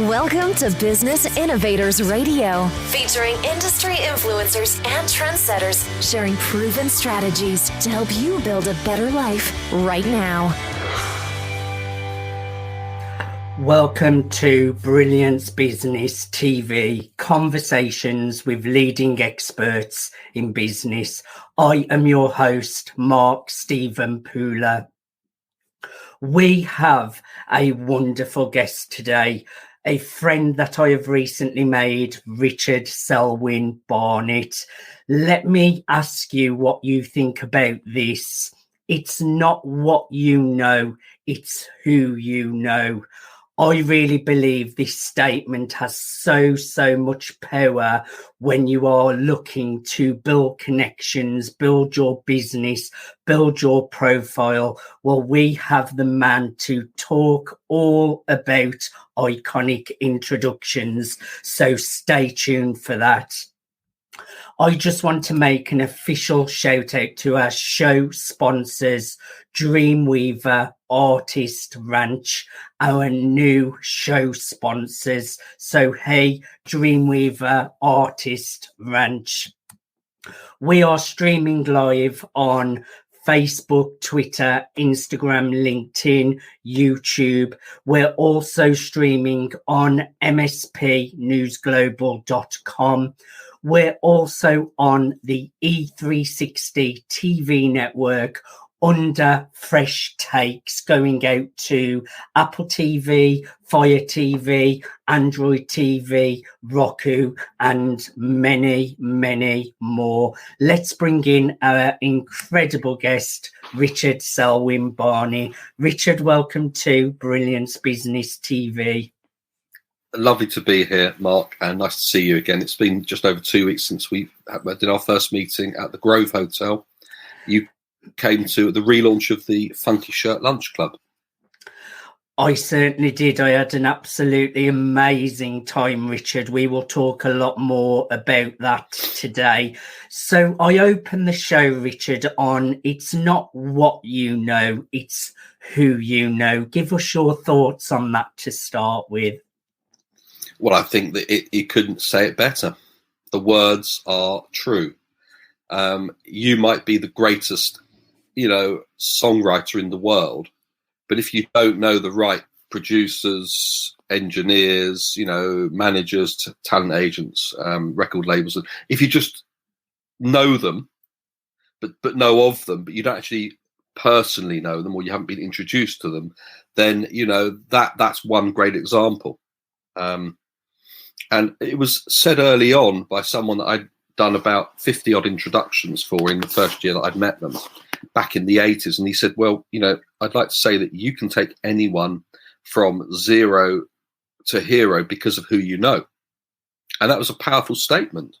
Welcome to Business Innovators Radio, featuring industry influencers and trendsetters sharing proven strategies to help you build a better life right now. Welcome to Brilliance Business TV, conversations with leading experts in business. I am your host, Mark Stephen Pooler. We have a wonderful guest today, a friend that I have recently made, Richard Selwyn-Barnett. Let me ask you what you think about this. It's not what you know, it's who you know. I really believe this statement has so much power when you are looking to build connections, build your business, build your profile. Well, we have the man to talk all about iconic introductions. So stay tuned for that. I just want to make an official shout out to our show sponsors, Dreamweaver Artist Ranch, our new show sponsors. So, hey, Dreamweaver Artist Ranch. We are streaming live on Facebook, Twitter, Instagram, LinkedIn, YouTube. We're also streaming on mspnewsglobal.com. We're also on the E360 TV network under Fresh Takes, going out to Apple TV, Fire TV, Android TV, Roku, and many more. Let's bring in our incredible guest, Richard Selwyn-Barnett. Richard, welcome to Brilliance Business TV. Lovely to be here, Mark, and nice to see you again. It's been just over 2 weeks since we did our first meeting at the Grove Hotel. You came to the relaunch of the Funky Shirt Lunch Club. I certainly did. I had an absolutely amazing time, Richard. We will talk a lot more about that today. So I open the show, Richard, on it's not what you know, it's who you know. Give us your thoughts on that to start with. Well, I think that it couldn't say it better. The words are true. You might be the greatest, songwriter in the world, but if you don't know the right producers, engineers, managers, talent agents, record labels, and if you just know them, but know of them, but you don't actually personally know them, or you haven't been introduced to them, then that's one great example. And it was said early on by someone that I'd done about 50 odd introductions for in the first year that I'd met them back in the 80s. And he said, well, I'd like to say that you can take anyone from zero to hero because of who you know. And that was a powerful statement.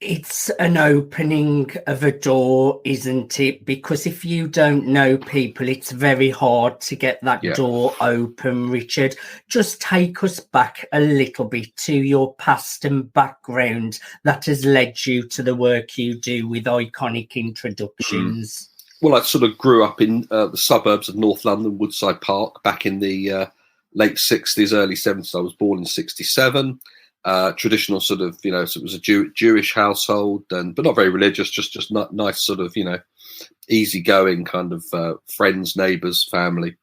It's an opening of a door, isn't it? Because if you don't know people, it's very hard to get that door open, Richard. Just take us back a little bit to your past and background that has led you to the work you do with iconic introductions. Well, I sort of grew up in the suburbs of North London, Woodside Park, back in the late 60s, early 70s. I was born in 67. Traditional sort of, so it was a Jewish household, but not very religious, just not nice sort of, easygoing kind of friends, neighbours, family.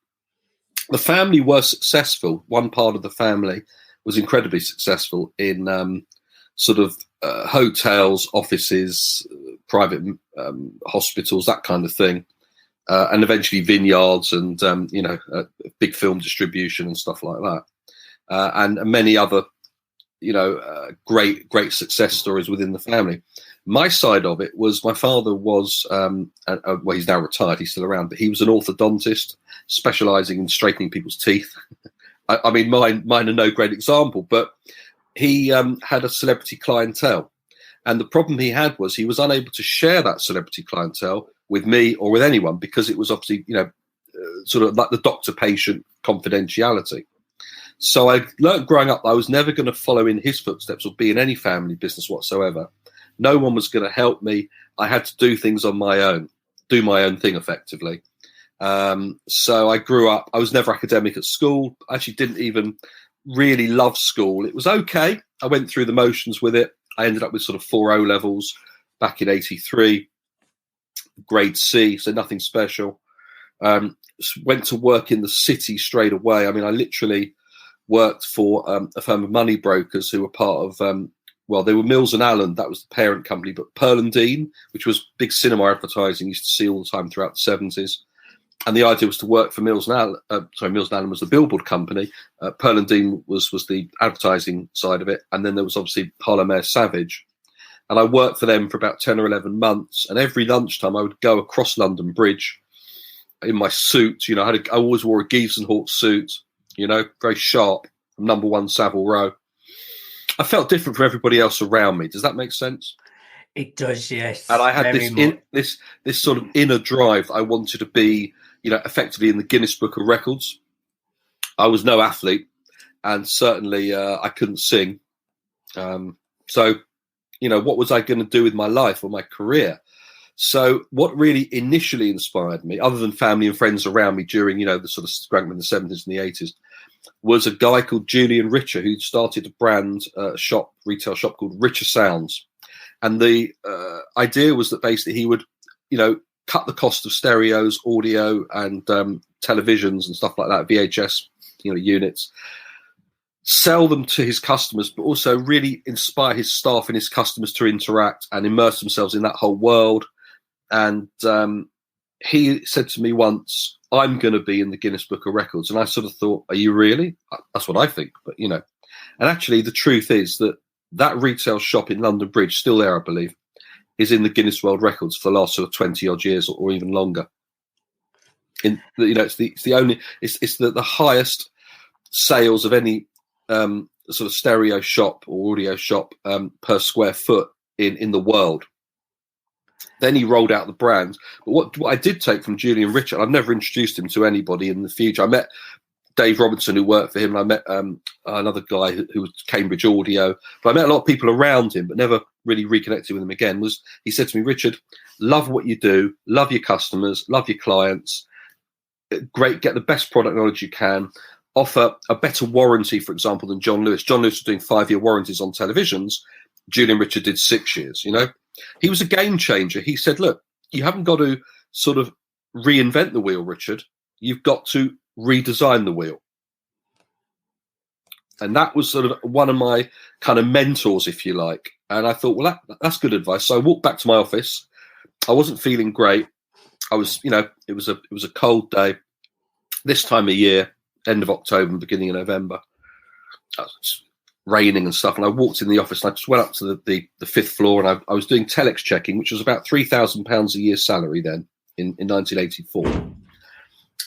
The family was successful. One part of the family was incredibly successful in hotels, offices, private hospitals, that kind of thing, and eventually vineyards and, big film distribution and stuff like that, and many other great success stories within the family. My side of it was my father was, well, he's now retired, he's still around, but he was an orthodontist specializing in straightening people's teeth. I mean, mine are no great example, but he had a celebrity clientele. And the problem he had was he was unable to share that celebrity clientele with me or with anyone because it was obviously, sort of like the doctor-patient confidentiality. So I learned growing up that I was never going to follow in his footsteps or be in any family business whatsoever. No one was going to help me. I had to do things on my own, do my own thing effectively. So I grew up, I was never academic at school. I actually didn't even really love school. It was okay. I went through the motions with it. I ended up with sort of 4 O levels back in 83, grade C, so nothing special. Went to work in the city straight away. I mean, I literally worked for a firm of money brokers who were part of, they were Mills and Allen, that was the parent company, but Pearl and Dean, which was big cinema advertising, used to see all the time throughout the 70s. And the idea was to work for Mills and Allen. Mills and Allen was the billboard company. Pearl and Dean was the advertising side of it. And then there was obviously Harlow Savage. And I worked for them for about 10 or 11 months. And every lunchtime I would go across London Bridge in my suit. You know, I always wore a Gives and Hawkes suit, you know, very sharp, number 1 Savile Row. I felt different from everybody else around me. Does that make sense? It does, yes. And I had this sort of inner drive. I wanted to be, you know, effectively in the Guinness Book of Records. I was no athlete, and certainly I couldn't sing. So, you know, what was I going to do with my life or my career? So what really initially inspired me, other than family and friends around me during, you know, the sort of scrank in the 70s and the 80s, was a guy called Julian Richer, who started a retail shop called Richer Sounds. And the idea was that basically he would, you know, cut the cost of stereos, audio, and televisions and stuff like that, VHS, you know, units, sell them to his customers, but also really inspire his staff and his customers to interact and immerse themselves in that whole world. And he said to me once, I'm going to be in the Guinness Book of Records. And I sort of thought, are you really? That's what I think. But, you know, and actually the truth is that retail shop in London Bridge, still there, I believe, is in the Guinness World Records for the last sort of 20 odd years or even longer. You know, it's the highest sales of any sort of stereo shop or audio shop per square foot in the world. Then he rolled out the brand. But what I did take from Julian Richer, I've never introduced him to anybody in the future. I met Dave Robinson, who worked for him, and I met another guy who was Cambridge Audio. But I met a lot of people around him, but never really reconnected with him again. He said to me, Richard, love what you do, love your customers, love your clients, great, get the best product knowledge you can, offer a better warranty, for example, than John Lewis. John Lewis was doing 5-year warranties on televisions. Julian Richer did 6 years, you know. He was a game changer. He said, look, you haven't got to sort of reinvent the wheel, Richard. You've got to redesign the wheel. And that was sort of one of my kind of mentors, if you like. And I thought, well, that's good advice. So I walked back to my office. I wasn't feeling great. I was, you know, it was a cold day. This time of year, end of October and beginning of November. It's raining and stuff. And I walked in the office and I just went up to the 5th floor and I was doing telex checking, which was about £3,000 a year salary then in 1984.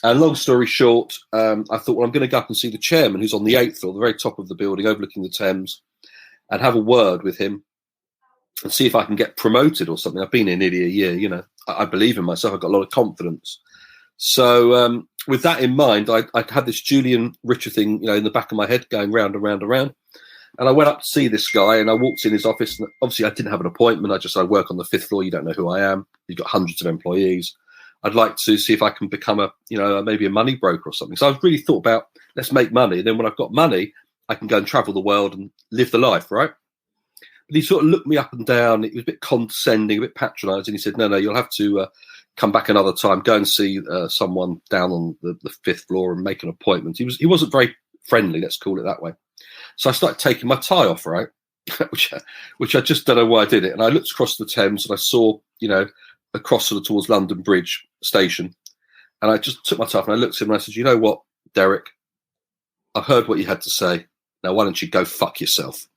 And long story short, I thought, well, I'm going to go up and see the chairman, who's on the 8th floor, the very top of the building, overlooking the Thames, and have a word with him and see if I can get promoted or something. I've been here nearly a year, you know. I believe in myself. I've got a lot of confidence. So with that in mind, I had this Julian Richer thing, you know, in the back of my head going round and round and round. And I went up to see this guy and I walked in his office. And obviously, I didn't have an appointment. I work on the 5th floor. You don't know who I am. You've got hundreds of employees. I'd like to see if I can become maybe a money broker or something. So I've really thought about, let's make money. And then when I've got money, I can go and travel the world and live the life, right? But he sort of looked me up and down. It was a bit condescending, a bit patronizing. He said, no, you'll have to come back another time, go and see someone down on the 5th floor and make an appointment. He wasn't very friendly, let's call it that way. So I started taking my tie off, right? which I just don't know why I did it. And I looked across the Thames and I saw, you know, across sort of towards London Bridge station. And I just took my tie off and I looked at him and I said, you know what, Derek, I've heard what you had to say. Now, why don't you go fuck yourself?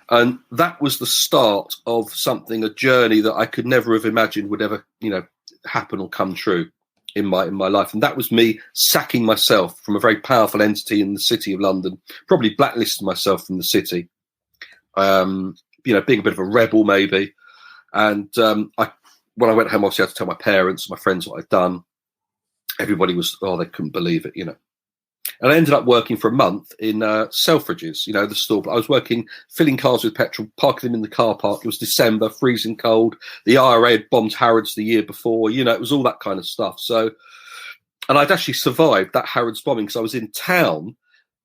And that was the start of something, a journey that I could never have imagined would ever, you know, happen or come true in my life. And that was me sacking myself from a very powerful entity in the city of London, probably blacklisting myself from the city, you know, being a bit of a rebel maybe. And when I went home, obviously I had to tell my parents, my friends what I'd done. Everybody was, they couldn't believe it, you know. And I ended up working for a month in Selfridges, the store. But I was working, filling cars with petrol, parking them in the car park. It was December, freezing cold. The IRA had bombed Harrods the year before. It was all that kind of stuff. So, and I'd actually survived that Harrods bombing because I was in town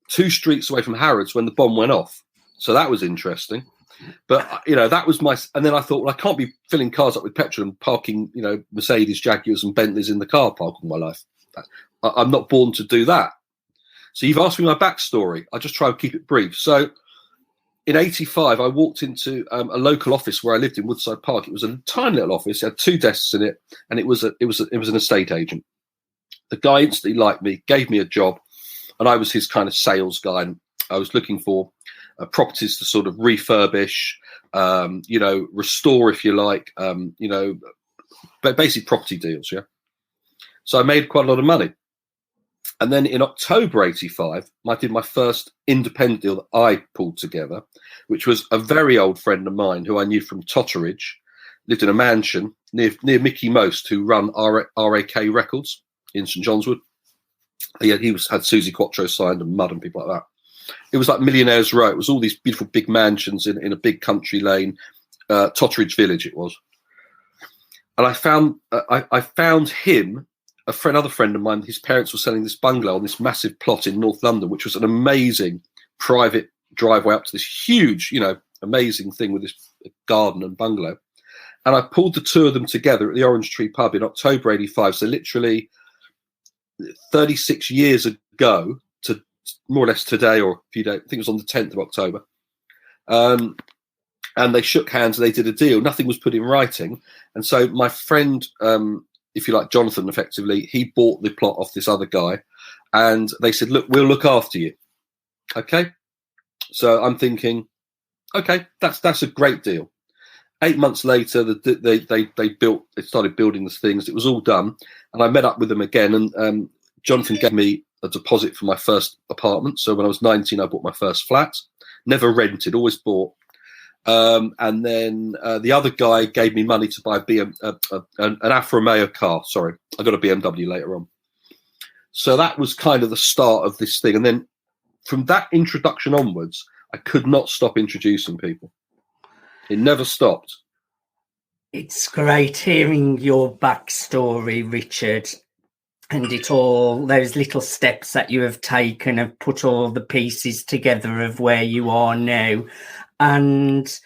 2 streets away from Harrods when the bomb went off. So that was interesting. But, that was and then I thought, well, I can't be filling cars up with petrol and parking, Mercedes, Jaguars and Bentleys in the car park all my life. I'm not born to do that. So you've asked me my backstory. I'll just try and keep it brief. So in 85, I walked into a local office where I lived in Woodside Park. It was a tiny little office. It had 2 desks in it, and it was an estate agent. The guy instantly liked me, gave me a job, and I was his kind of sales guy. And I was looking for properties to sort of refurbish, restore, if you like, but basic property deals. Yeah. So I made quite a lot of money. And then in October 85, I did my first independent deal that I pulled together, which was a very old friend of mine who I knew from Totteridge, lived in a mansion near Mickey Most, who run RAK Records in St John's Wood. He had Susie Quattro signed and Mud and people like that. It was like Millionaires Row. It was all these beautiful big mansions in a big country lane, Totteridge Village it was. And I found him, another friend of mine. His parents were selling this bungalow on this massive plot in North London, which was an amazing private driveway up to this huge, amazing thing with this garden and bungalow. And I pulled the 2 of them together at the Orange Tree Pub in October 85. So literally 36 years ago to more or less today, or a few days, I think it was on the 10th of October. And they shook hands and they did a deal. Nothing was put in writing. And so my friend, if you like, Jonathan, effectively, he bought the plot off this other guy. And they said, look, we'll look after you. Okay. So I'm thinking, okay, that's a great deal. 8 months later, they started building the things. It was all done. And I met up with them again. And Jonathan gave me a deposit for my first apartment. So when I was 19, I bought my first flat. Never rented, always bought. And then the other guy gave me money to buy an Alfa Romeo car. Sorry, I got a BMW later on. So that was kind of the start of this thing. And then from that introduction onwards, I could not stop introducing people. It never stopped. It's great hearing your backstory, Richard, and those little steps that you have taken have put all the pieces together of where you are now. And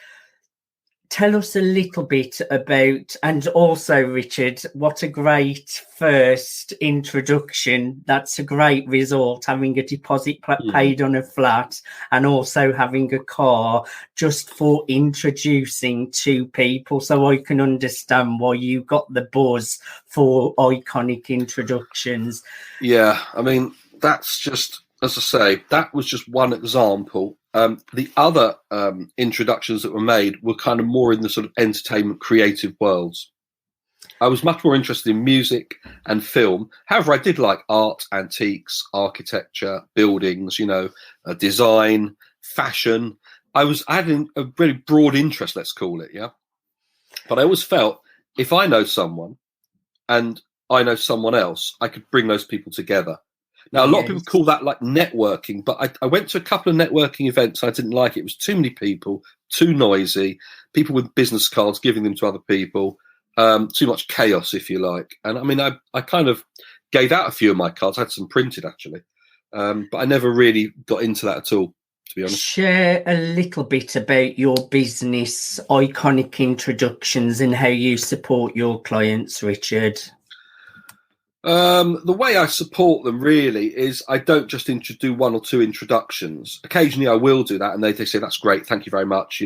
tell us a little bit about, and also, Richard, what a great first introduction. That's a great result, having a deposit paid on a flat and also having a car, just for introducing 2 people, so I can understand why you got the buzz for iconic introductions. Yeah, I mean, that's just, as I say, that was just one example. The other introductions that were made were kind of more in the sort of entertainment creative worlds. I was much more interested in music and film. However, I did like art, antiques, architecture, buildings, design, fashion. I had a very broad interest, let's call it, yeah. But I always felt if I know someone and I know someone else, I could bring those people together. Now, a lot of people call that like networking, but I went to a couple of networking events. I didn't like it. It was too many people, too noisy, people with business cards giving them to other people, too much chaos, if you like. And I mean, I kind of gave out a few of my cards. I had some printed, actually, but I never really got into that at all, to be honest. Share a little bit about your business, iconic introductions, and how you support your clients, Richard. The way I support them really is I don't just do 1 or 2 introductions. Occasionally I will do that and they say, that's great, thank you very much,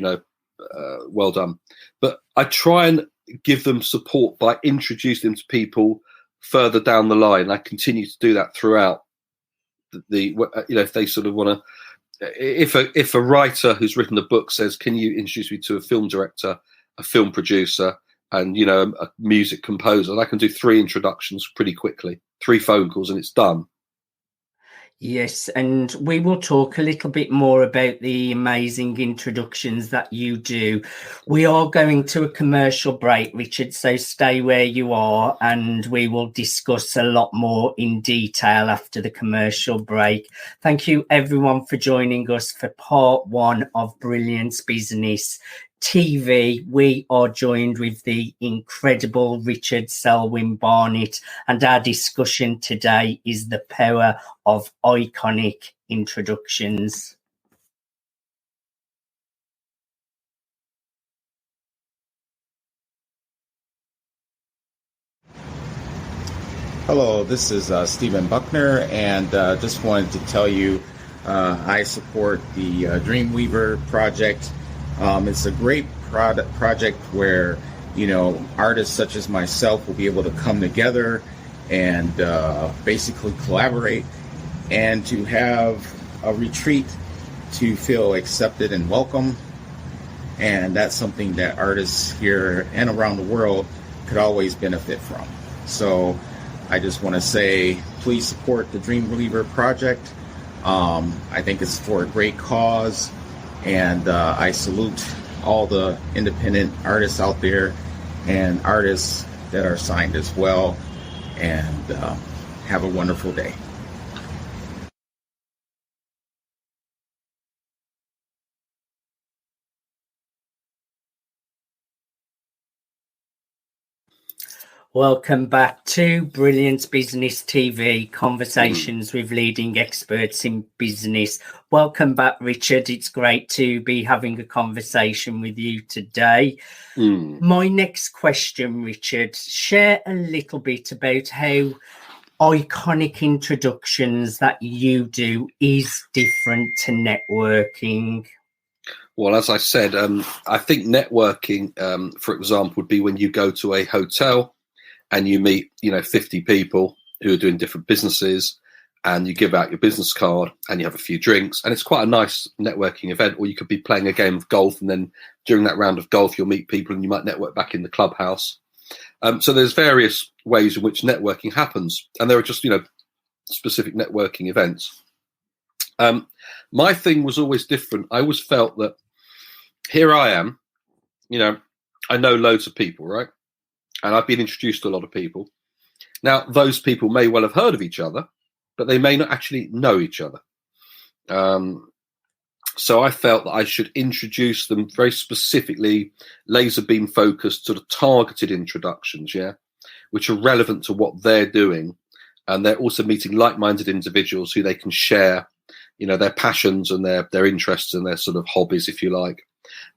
well done. But I try and give them support by introducing them to people further down the line. I continue to do that throughout if they sort of want to, if a writer who's written a book says, can you introduce me to a film director, a film producer, and a music composer, I can do 3 introductions pretty quickly, 3 phone calls, and it's done. Yes, and we will talk a little bit more about the amazing introductions that you do. We are going to a commercial break, Richard, so stay where you are and we will discuss a lot more in detail after the commercial break. Thank you, everyone, for joining us for part one of Brilliance Business TV. We are joined with the incredible Richard Selwyn-Barnett, and our discussion today is the power of iconic introductions. Hello, this is Stephen Buckner, and just wanted to tell you I support the Dreamweaver project. It's a great project where, artists such as myself will be able to come together and basically collaborate and to have a retreat to feel accepted and welcome. And that's something that artists here and around the world could always benefit from. So I just want to say, please support the Dreamweaver project. I think it's for a great cause. And I salute all the independent artists out there and artists that are signed as well. And have a wonderful day. Welcome back to Brilliance Business TV, conversations with leading experts in business. Welcome back, Richard. It's great to be having a conversation with you today. My next question, Richard, share a little bit about how iconic introductions that you do is different to networking. Well, as I said, I think networking, for example, would be when you go to a hotel and you meet, 50 people who are doing different businesses, and you give out your business card and you have a few drinks, and it's quite a nice networking event. Or you could be playing a game of golf, and then during that round of golf, you'll meet people and you might network back in the clubhouse. So there's various ways in which networking happens, and there are just, specific networking events. My thing was always different. I always felt that here I am, I know loads of people, right? And I've been introduced to a lot of people. Now, those people may well have heard of each other, but they may not actually know each other. So I felt that I should introduce them very specifically, laser beam focused, sort of targeted introductions, which are relevant to what they're doing. And they're also meeting like-minded individuals who they can share, their passions and their interests and their sort of hobbies, if you like.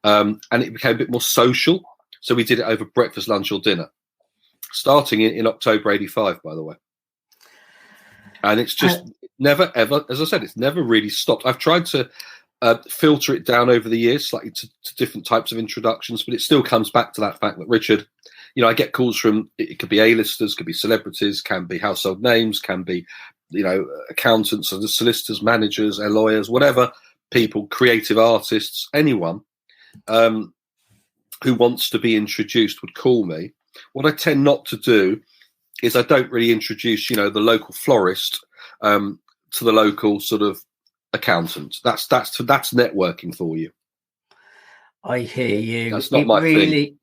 And it became a bit more social. So we did it over breakfast, lunch, or dinner, starting in October '85, by the way. And it's just never, ever, as I said, it's never really stopped. I've tried to filter it down over the years slightly to different types of introductions, but it still comes back to that fact that, Richard, I get calls from, it could be A-listers, could be celebrities, can be household names, can be, accountants, or the solicitors, managers, lawyers, whatever people, creative artists, anyone. Who wants to be introduced would call me. What I tend not to do is I don't really introduce, the local florist to the local sort of accountant. That's networking for you. I hear you. That's not my thing.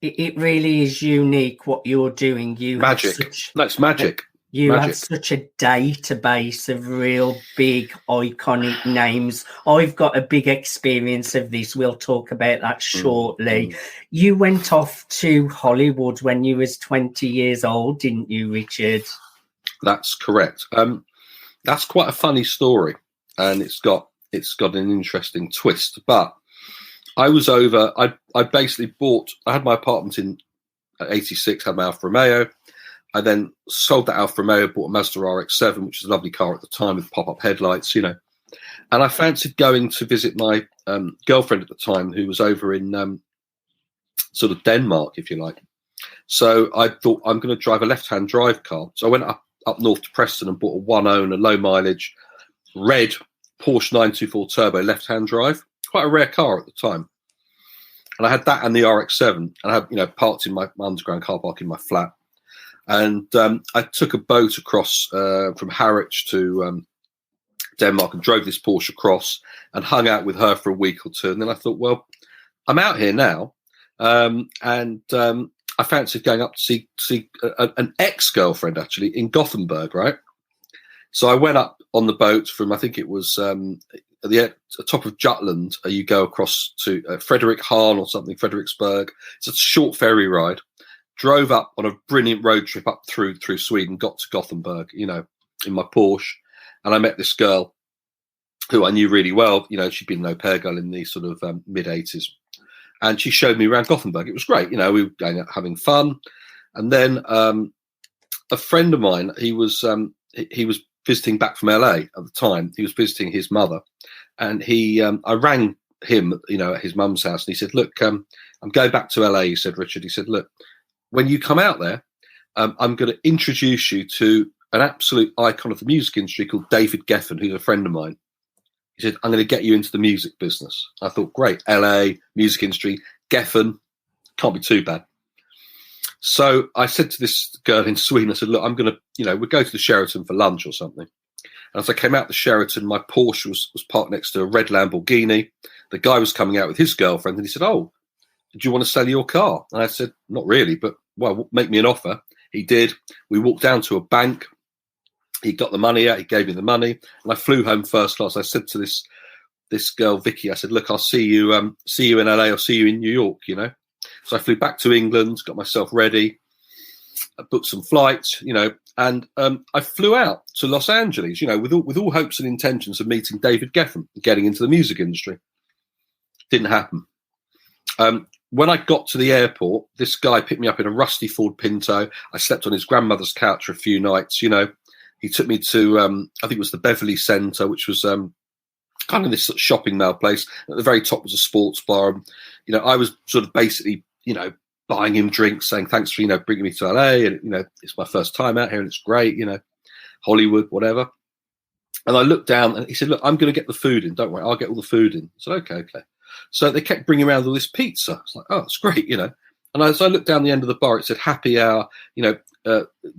It really is unique what you're doing. That's magic. You have such a database of real big iconic names. I've got a big experience of this. We'll talk about that shortly. You went off to Hollywood when you was 20 years old, didn't you, Richard? That's correct. That's quite a funny story, and it's got an interesting twist. But I was over. I basically I had my apartment in '86. Had my Alfa Romeo. I then sold that Alfa Romeo, bought a Mazda RX-7, which was a lovely car at the time with pop-up headlights, And I fancied going to visit my girlfriend at the time, who was over in sort of Denmark, if you like. So I thought, I'm going to drive a left-hand drive car. So I went up north to Preston and bought a one-owner, low-mileage, red Porsche 924 Turbo left-hand drive. Quite a rare car at the time. And I had that and the RX-7. And I had, parked in my underground car park in my flat. And I took a boat across from Harwich to Denmark and drove this Porsche across and hung out with her for a week or two. And then I thought, well, I'm out here now. I fancied going up to see an ex-girlfriend, actually, in Gothenburg, right? So I went up on the boat from, I think it was at the top of Jutland. You go across to Frederikshavn or something, Frederiksberg. It's a short ferry ride. Drove up on a brilliant road trip up through Sweden, got to Gothenburg, in my Porsche. And I met this girl who I knew really well. She'd been an au pair girl in the sort of mid-'80s. And she showed me around Gothenburg. It was great. We were going out having fun. And then a friend of mine, he was visiting back from LA at the time. He was visiting his mother. And I rang him, at his mum's house. And he said, look, I'm going back to LA, he said, Richard. He said, look, when you come out there, I'm going to introduce you to an absolute icon of the music industry called David Geffen, who's a friend of mine. He said, I'm going to get you into the music business. I thought, great, LA, music industry, Geffen, can't be too bad. So I said to this girl in Sweden, I said, look, I'm going to, we'll go to the Sheraton for lunch or something. And as I came out the Sheraton, my Porsche was parked next to a red Lamborghini. The guy was coming out with his girlfriend and he said, oh, do you want to sell your car? And I said, not really, but, well, make me an offer. He did. We walked down to a bank. He got the money out. He gave me the money, and I flew home first class. I said to this girl, Vicky, I said, "Look, I'll see you in LA. I'll see you in New York." So I flew back to England, got myself ready, I booked some flights, and I flew out to Los Angeles, with all hopes and intentions of meeting David Geffen, getting into the music industry. Didn't happen. When I got to the airport, this guy picked me up in a rusty Ford Pinto. I slept on his grandmother's couch for a few nights, He took me to, I think it was the Beverly Center, which was kind of this sort of shopping mall place. At the very top was a sports bar. And, I was sort of basically, buying him drinks, saying, thanks for, bringing me to LA. And, it's my first time out here and it's great, Hollywood, whatever. And I looked down and he said, look, I'm going to get the food in. Don't worry, I'll get all the food in. I said, okay. So they kept bringing around all this pizza. It's like, oh, it's great, And as I looked down the end of the bar, it said happy hour,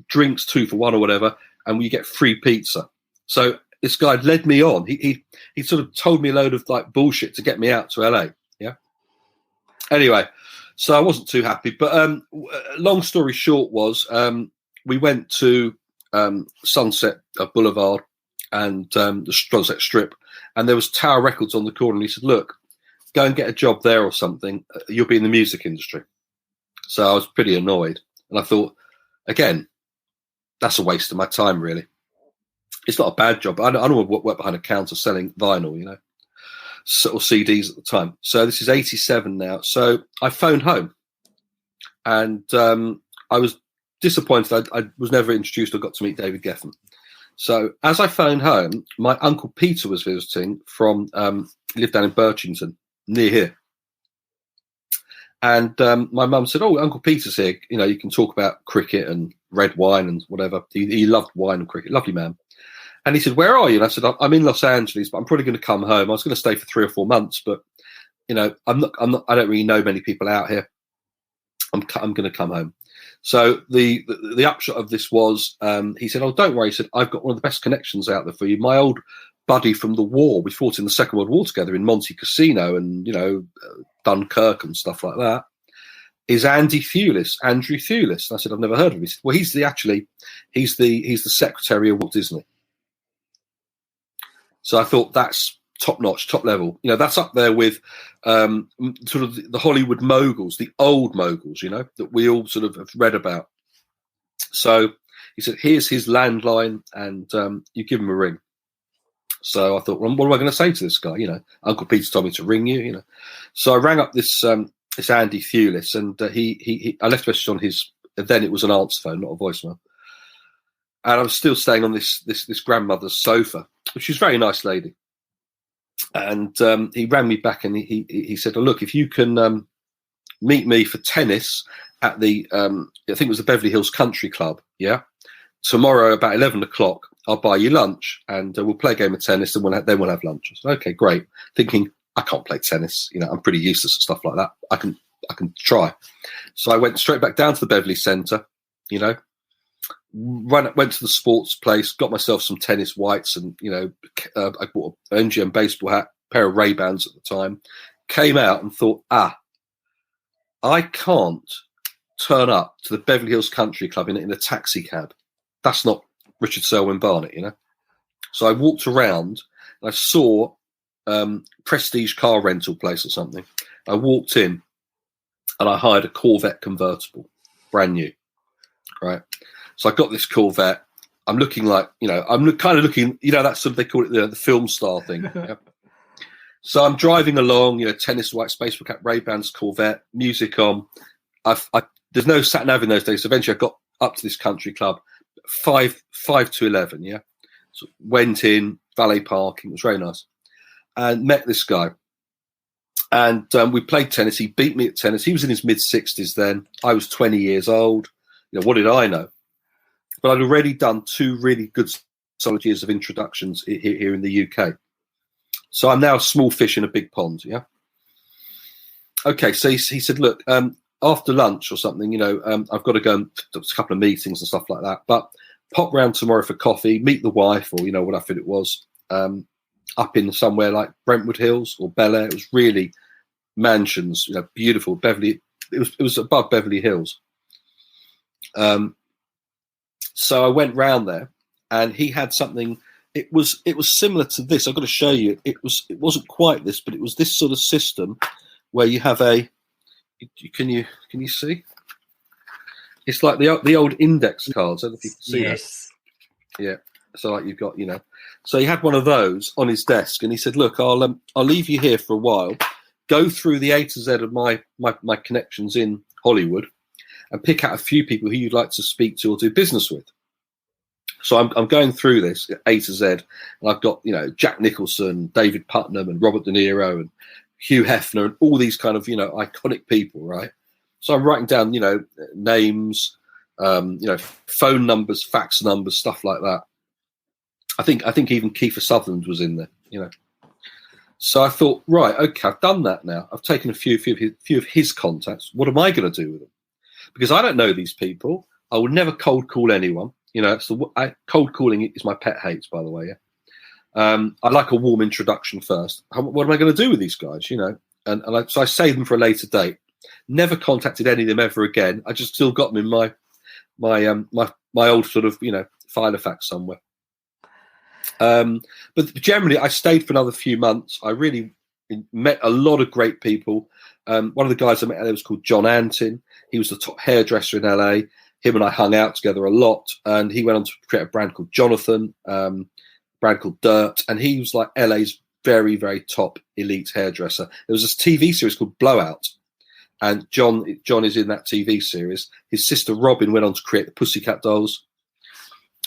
drinks 2 for 1 or whatever. And you get free pizza. So this guy led me on. He sort of told me a load of like bullshit to get me out to LA. Yeah. Anyway, so I wasn't too happy. But long story short was we went to Sunset Boulevard and the Sunset Strip, and there was Tower Records on the corner. And he said, "Look, go and get a job there or something. You'll be in the music industry." So I was pretty annoyed, and I thought, again, that's a waste of my time, really. It's not a bad job. I don't want to work behind a counter selling vinyl, or CDs at the time. So this is 87 now. So I phoned home, and I was disappointed. I was never introduced or got to meet David Geffen. So as I phoned home, my Uncle Peter was visiting from, he lived down in Birchington, near here. And my mum said, "Oh, Uncle Peter's here. You can talk about cricket and red wine and whatever." He loved wine and cricket. Lovely man. And he said, "Where are you?" And I said, "I'm in Los Angeles, but I'm probably going to come home. I was going to stay for 3 or 4 months, but I'm not. I don't really know many people out here. I'm going to come home." So the upshot of this was, he said, "Oh, don't worry." He said, "I've got one of the best connections out there for you. My old buddy from the war. We fought in the Second World War together in Monte Cassino and Dunkirk and stuff like that. Is Andrew Thewlis. And I said, "I've never heard of him." He said, "Well, he's the secretary of Walt Disney." So I thought that's top notch, top level. That's up there with sort of the Hollywood moguls, the old moguls, that we all sort of have read about. So he said, "Here's his landline, and you give him a ring." So I thought, well, what am I going to say to this guy? Uncle Peter told me to ring you. So I rang up this Andy Thewlis, and I left a message on his. Then it was an answer phone, not a voicemail. And I was still staying on this grandmother's sofa, which is a very nice lady. And he rang me back, and he said, "Oh, look, if you can meet me for tennis at the I think it was the Beverly Hills Country Club, tomorrow about 11 o'clock, I'll buy you lunch, and we'll play a game of tennis, and then we'll have lunch." I said, "Okay, great." Thinking, I can't play tennis. I'm pretty useless at stuff like that. I can try. So I went straight back down to the Beverly Center, went to the sports place, got myself some tennis whites, and I bought an MGM baseball hat, pair of Ray-Bans at the time. Came out and thought, I can't turn up to the Beverly Hills Country Club in a taxi cab. That's not Richard Selwyn-Barnett, So I walked around and I saw Prestige car rental place or something. I walked in and I hired a Corvette convertible, brand new, right? So I got this Corvette. I'm looking like, I'm kind of looking, that's sort of, they call it the film star thing. Yeah? So I'm driving along, tennis white, baseball cap, Ray-Bans, Corvette, music on. There's no sat nav in those days. So eventually I got up to this country club, 5 to 11, yeah. So went in, valet parking, it was very nice. And met this guy. And we played tennis. He beat me at tennis. He was in his mid-60s then. I was 20 years old. What did I know? But I'd already done 2 really good solid years of introductions here in the UK. So I'm now a small fish in a big pond, yeah? Okay, so he said, look, after lunch or something, I've got to go to a couple of meetings and stuff like that. But pop round tomorrow for coffee, meet the wife or, whatever it was, up in somewhere like Brentwood Hills or Bel Air. It was really mansions, beautiful. Beverly. It was above Beverly Hills. So I went round there and he had something. It was similar to this. I've got to show you. It wasn't quite this, but it was this sort of system where you have can you see? It's like the old index cards. I don't know if you can see yes. that. Yeah. So like you've got, So he had one of those on his desk, and he said, "Look, I'll leave you here for a while. Go through the A to Z of my connections in Hollywood, and pick out a few people who you'd like to speak to or do business with." So I'm going through this A to Z, and I've got Jack Nicholson, David Putnam, and Robert De Niro, and Hugh Hefner, and all these kind of iconic people, right? So I'm writing down names, phone numbers, fax numbers, stuff like that. I think even Kiefer Sutherland was in there, So I thought, right, okay, I've done that now. I've taken a few of his contacts. What am I going to do with them? Because I don't know these people. I would never cold call anyone. Cold calling is my pet hate, by the way. Yeah. I like a warm introduction first. What am I going to do with these guys? So I saved them for a later date. Never contacted any of them ever again. I just still got them in my old sort of file of fax somewhere. But generally, I stayed for another few months. I really met a lot of great people. One of the guys I met there was called John Antin. He was the top hairdresser in LA. Him and I hung out together a lot, and he went on to create a brand called Jonathan, a brand called Dirt, and he was like LA's very, very top elite hairdresser. There was this TV series called Blowout, and John is in that TV series. His sister Robin went on to create the Pussycat Dolls,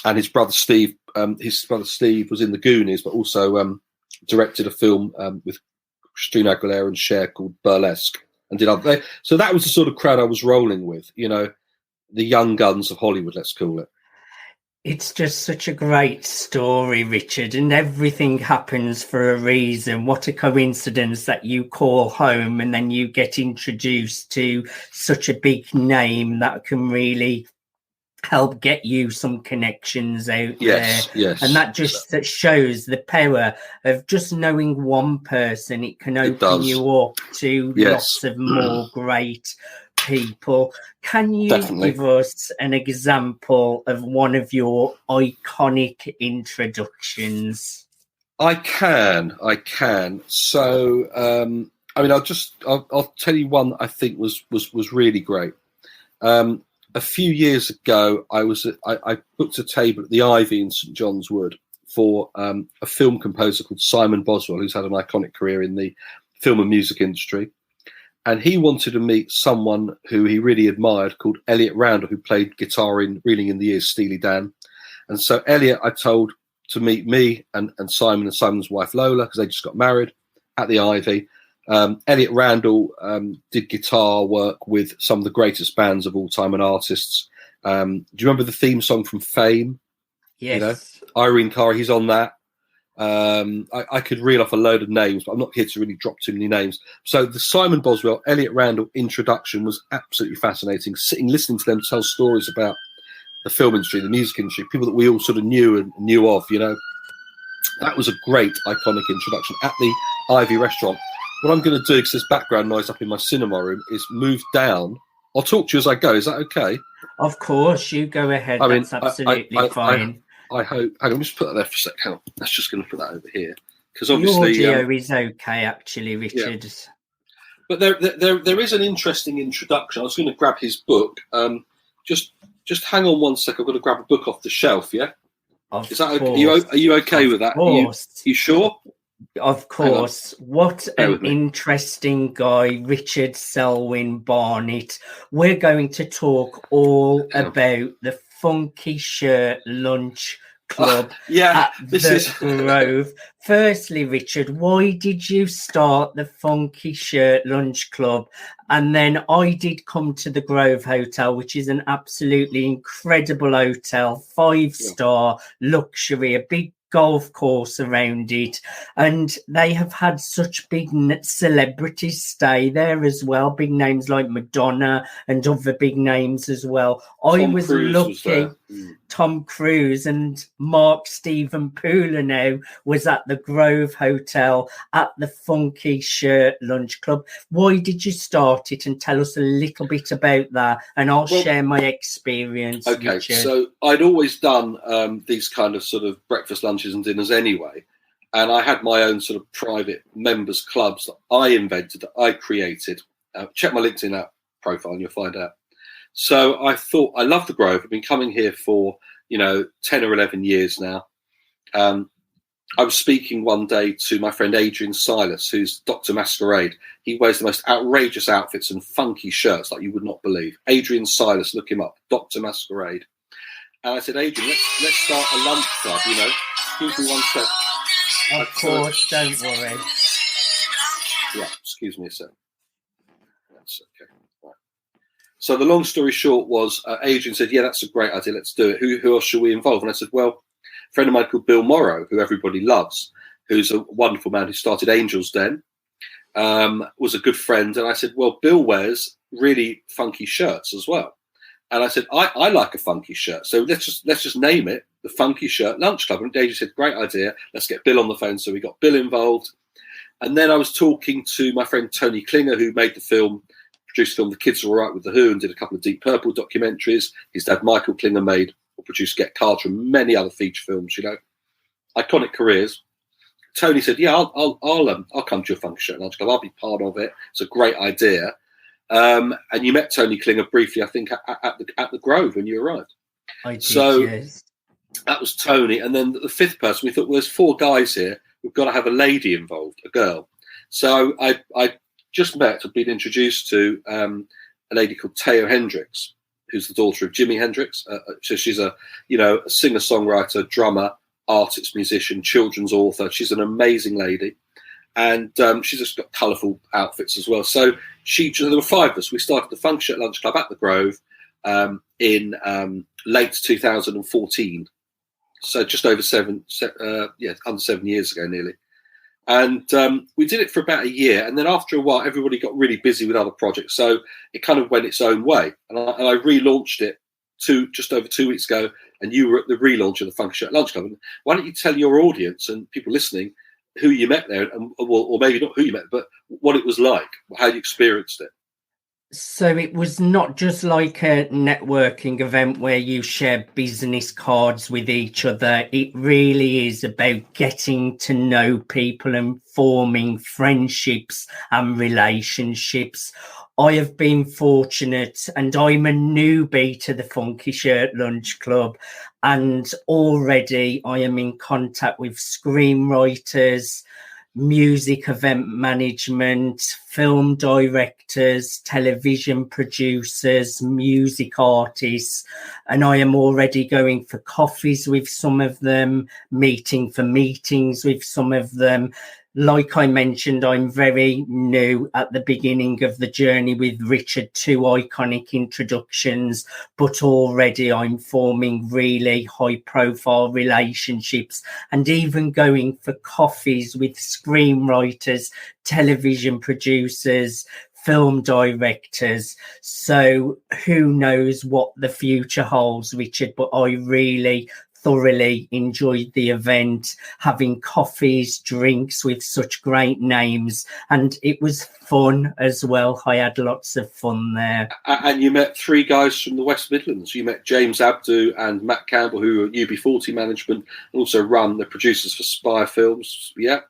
and his brother Steve was in the Goonies, but also directed a film with Christina Aguilera and Cher called Burlesque, and did other. So that was the sort of crowd I was rolling with, the young guns of Hollywood, let's call it. It's just such a great story, Richard, and everything happens for a reason. What a coincidence that you call home and then you get introduced to such a big name that can really help get you some connections out there. Yes. And that that shows the power of just knowing one person. It can open you up to lots of more great people. Can you give us an example of one of your iconic introductions? I can. So, I'll tell you one I think was really great. A few years ago, I booked a table at the Ivy in St John's Wood for a film composer called Simon Boswell, who's had an iconic career in the film and music industry. And he wanted to meet someone who he really admired called Elliot Randall, who played guitar in Reeling in the Years, Steely Dan. And so Elliot, I told to meet me and Simon and Simon's wife Lola, because they just got married, at the Ivy. Elliot Randall did guitar work with some of the greatest bands of all time and artists. Do you remember the theme song from Fame? Yes. Irene Cara, he's on that. I could reel off a load of names, but I'm not here to really drop too many names. So the Simon Boswell, Elliot Randall introduction was absolutely fascinating. Listening to them tell stories about the film industry, the music industry, people that we all sort of knew of, you know. That was a great, iconic introduction at the Ivy restaurant. What I'm going to do, because there's background noise up in my cinema room, is move down. I'll talk to you as I go. Is that okay? Of course, you go ahead. I mean, that's absolutely fine. I hope. Hang on, just put that there for a sec. Hang on. That's just going to put that over here. Because obviously, your audio is okay, actually, Richard. Yeah. But there is an interesting introduction. I was going to grab his book. Just hang on one sec. I've got to grab a book off the shelf. Yeah. Is that okay? Are you okay with that? You sure? Of course. What an interesting guy, Richard Selwyn-Barnett. We're going to talk all about the Funky Shirt Lunch Club at the Grove. Firstly, Richard, why did you start the Funky Shirt Lunch Club? And then I did come to the Grove Hotel, which is an absolutely incredible hotel, 5-star luxury, a big golf course around it, and they have had such big celebrities stay there as well, big names like Madonna and other big names as well. I was lucky. Tom Cruise and Mark Stephen Poulinow was at the Grove Hotel at the Funky Shirt Lunch Club. Why did you start it? And tell us a little bit about that, and I'll share my experience. Okay, Richard. So I'd always done these kind of sort of breakfast, lunches and dinners anyway. And I had my own sort of private members clubs that I invented, that I created. Check my LinkedIn app profile and you'll find out. So I thought, I love the Grove. I've been coming here for, 10 or 11 years now. I was speaking one day to my friend Adrian Silas, who's Dr. Masquerade. He wears the most outrageous outfits and funky shirts like you would not believe. Adrian Silas, look him up, Dr. Masquerade. And I said, Adrian, let's start a lunch club, Excuse me one sec. Of course, don't worry. Yeah, excuse me a sec. That's okay. Right. So the long story short was, Adrian said, yeah, that's a great idea, let's do it. Who else should we involve? And I said, well, a friend of mine called Bill Morrow, who everybody loves, who's a wonderful man who started Angel's Den, was a good friend. And I said, well, Bill wears really funky shirts as well. And I said, I like a funky shirt. So let's just name it the Funky Shirt Lunch Club. And Adrian said, great idea. Let's get Bill on the phone. So we got Bill involved. And then I was talking to my friend Tony Klinger, who made the film, produced the film The Kids Are All Right with the Who, and did a couple of Deep Purple documentaries. His dad, Michael Klinger, made or produced Get Carter and many other feature films, iconic careers. Tony said, yeah, I'll come to your Funky Shirt Lunch Club. I'll be part of it. It's a great idea. And you met Tony Klinger briefly, I think, at the Grove when you arrived. I did, so yes. That was Tony. And then the fifth person, we thought, well, there's 4 guys here. We've got to have a lady involved, a girl. So I just met, I've been introduced to a lady called Teo Hendricks, who's the daughter of Jimi Hendrix. So she's a singer-songwriter, drummer, artist, musician, children's author. She's an amazing lady. And she's just got colourful outfits as well. So there were 5 of us. We started the Funky Shirt Lunch Club at the Grove in late 2014. So just over under 7 years ago nearly. And we did it for about a year. And then after a while, everybody got really busy with other projects. So it kind of went its own way. And I relaunched it just over 2 weeks ago. And you were at the relaunch of the Funky Shirt Lunch Club. And why don't you tell your audience and people listening who you met there, or maybe not who you met, but what it was like, how you experienced it? So it was not just like a networking event where you share business cards with each other. It really is about getting to know people and forming friendships and relationships. I have been fortunate, and I'm a newbie to the Funky Shirt Lunch Club, and already I am in contact with screenwriters, music event management, film directors, television producers, music artists, and I am already going for coffees with some of them, meetings with some of them. Like I mentioned, I'm very new at the beginning of the journey with Richard, 2 iconic introductions, but already I'm forming really high-profile relationships and even going for coffees with screenwriters, television producers, film directors. So who knows what the future holds, Richard, but I really thoroughly enjoyed the event, having coffees, drinks with such great names, and it was fun as well. I had lots of fun there. And you met 3 guys from the West Midlands. You met James Abdu and Matt Campbell, who are UB40 management, and also run the producers for Spire Films. Yeah.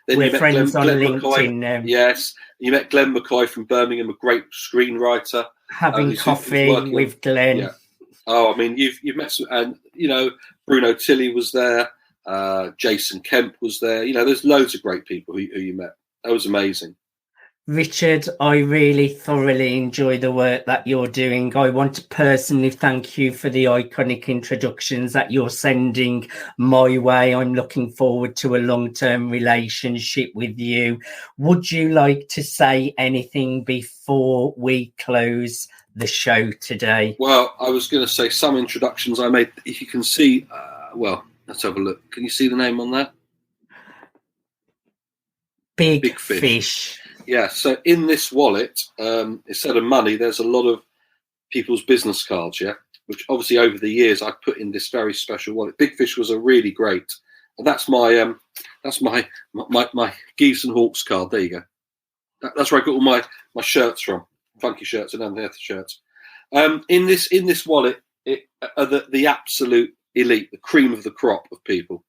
Then We're you met friends on Glenn LinkedIn. McCoy. Yes. You met Glenn McCoy from Birmingham, a great screenwriter. Having coffee with Glenn. Yeah. Oh, I mean, you've met some, and Bruno Tilley was there. Jason Kemp was there. There's loads of great people who you met. That was amazing. Richard, I really thoroughly enjoy the work that you're doing. I want to personally thank you for the iconic introductions that you're sending my way. I'm looking forward to a long-term relationship with you. Would you like to say anything before we close the show today? Well, I was going to say some introductions I made. If you can see, let's have a look. Can you see the name on that? Big Fish. Yeah, so in this wallet, instead of money, there's a lot of people's business cards, yeah, which obviously over the years I put in this very special wallet. Big Fish was a really great, and that's my Geese and Hawks card. There you go. That's where I got all my shirts from, funky shirts and other shirts. In this wallet are the absolute elite, the cream of the crop of people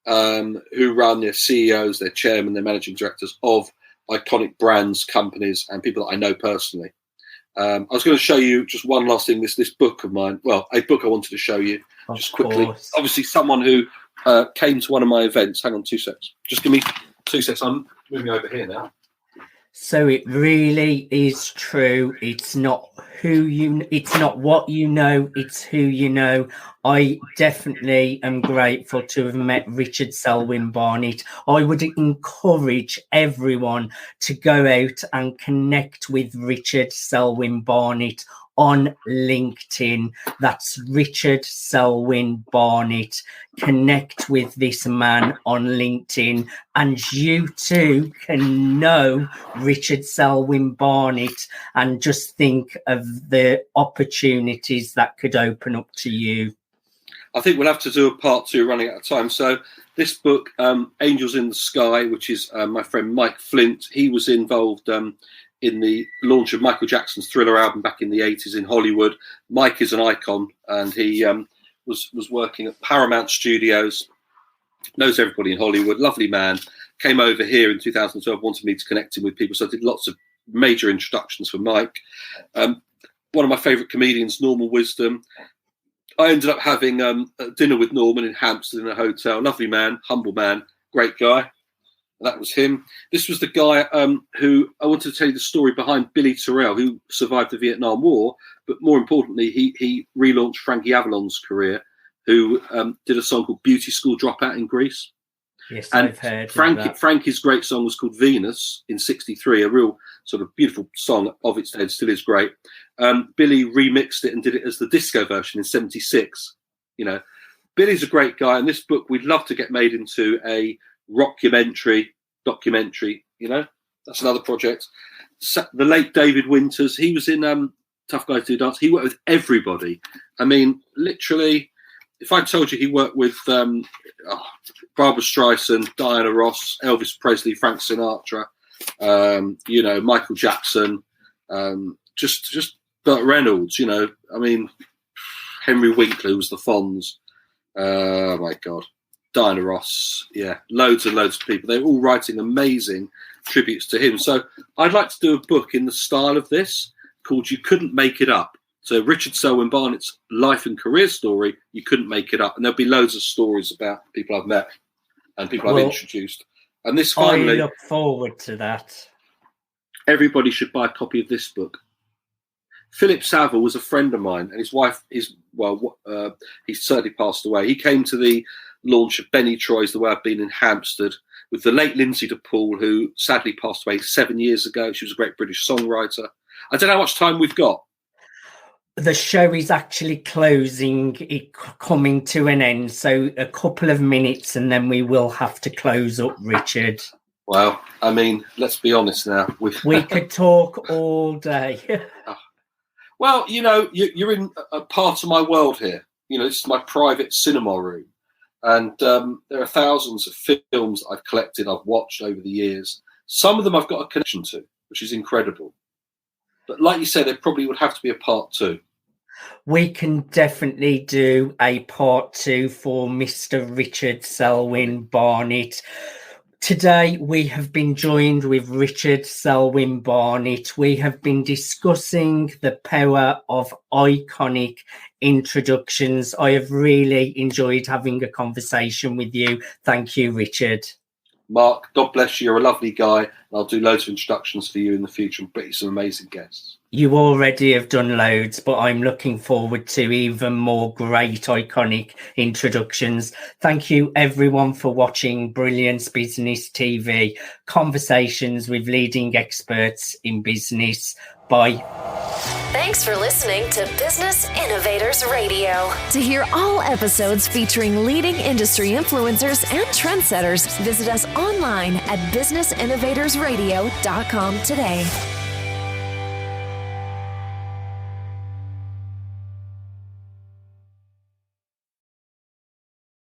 who run their CEOs, their chairmen, their managing directors of iconic brands, companies, and people that I know personally. I was going to show you just one last thing. This book of mine. Well, a book I wanted to show you just quickly. Course. Obviously, someone who came to one of my events. Hang on 2 seconds. Just give me 2 seconds. I'm moving over here now. So it really is true. It's not it's not what you know, it's who you know. I definitely am grateful to have met Richard Selwyn-Barnett. I would encourage everyone to go out and connect with Richard Selwyn-Barnett on LinkedIn. That's Richard Selwyn-Barnett. Connect with this man on LinkedIn, and you too can know Richard Selwyn-Barnett and just think of the opportunities that could open up to you. I think we'll have to do a part 2, running out of time. So this book, Angels in the Sky, which is my friend Mike Flint, he was involved in the launch of Michael Jackson's Thriller album back in the 80s in Hollywood. Mike is an icon, and he was working at Paramount Studios, knows everybody in Hollywood, lovely man, came over here in 2012, wanted me to connect him with people, so I did lots of major introductions for Mike. One of my favourite comedians, Norman Wisdom. I ended up having a dinner with Norman in Hampstead in a hotel. Lovely man, humble man, great guy. That was him. This was the guy who I wanted to tell you the story behind Billy Terrell, who survived the Vietnam War, but more importantly, he relaunched Frankie Avalon's career, who did a song called Beauty School Dropout in Greece. Yes, and I've heard Frankie's great song was called Venus in '63, a real sort of beautiful song of its day, and still is great. Billy remixed it and did it as the disco version in '76. Billy's a great guy, and this book we'd love to get made into a documentary. That's another project. The late David Winters, he was in Tough Guys Do Dance. He worked with everybody. I mean, literally, if I told you he worked with Barbra Streisand, Diana Ross, Elvis Presley, Frank Sinatra, Michael Jackson, just Burt Reynolds, I mean, Henry Winkler was the Fonz. Oh my God. Diana Ross, yeah, loads and loads of people. They're all writing amazing tributes to him. So I'd like to do a book in the style of this called You Couldn't Make It Up. So Richard Selwyn-Barnett's life and career story, you couldn't make it up. And there'll be loads of stories about people I've met and people I've introduced. And this finally... I look forward to that. Everybody should buy a copy of this book. Philip Saville was a friend of mine, and his wife he's certainly passed away. He came to the launch of Benny Troy's The Way I've Been in Hampstead with the late Lindsay DePaul, who sadly passed away 7 years ago. She was a great British songwriter. I don't know how much time we've got. The show is actually coming to an end, so a couple of minutes and then we will have to close up, Richard. Well, I mean, let's be honest now. We could talk all day. Well, you're in a part of my world here. This is my private cinema room. And there are thousands of films I've collected, I've watched over the years. Some of them I've got a connection to, which is incredible. But like you said, there probably would have to be a part 2. We can definitely do a part 2 for Mr. Richard Selwyn-Barnett. Today, we have been joined with Richard Selwyn-Barnett. We have been discussing the power of iconic introductions. I have really enjoyed having a conversation with you. Thank you, Richard. Mark, God bless you. You're a lovely guy. I'll do loads of introductions for you in the future and bring you some amazing guests. You already have done loads, but I'm looking forward to even more great iconic introductions. Thank you everyone for watching Brilliance Business TV, conversations with leading experts in business. Bye. Thanks for listening to Business Innovators Radio. To hear all episodes featuring leading industry influencers and trendsetters, visit us online at businessinnovatorsradio.com today.